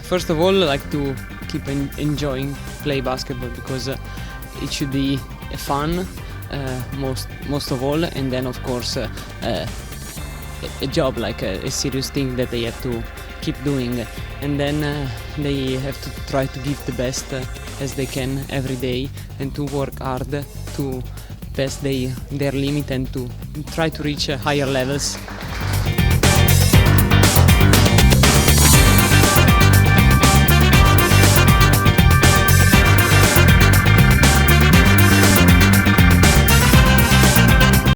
first of all, like to keep enjoying play basketball, because it should be fun most of all, and then of course a job, like a serious thing that they have to keep doing, and then they have to try to give the best as they can every day, and to work hard to pass their limit and to try to reach higher levels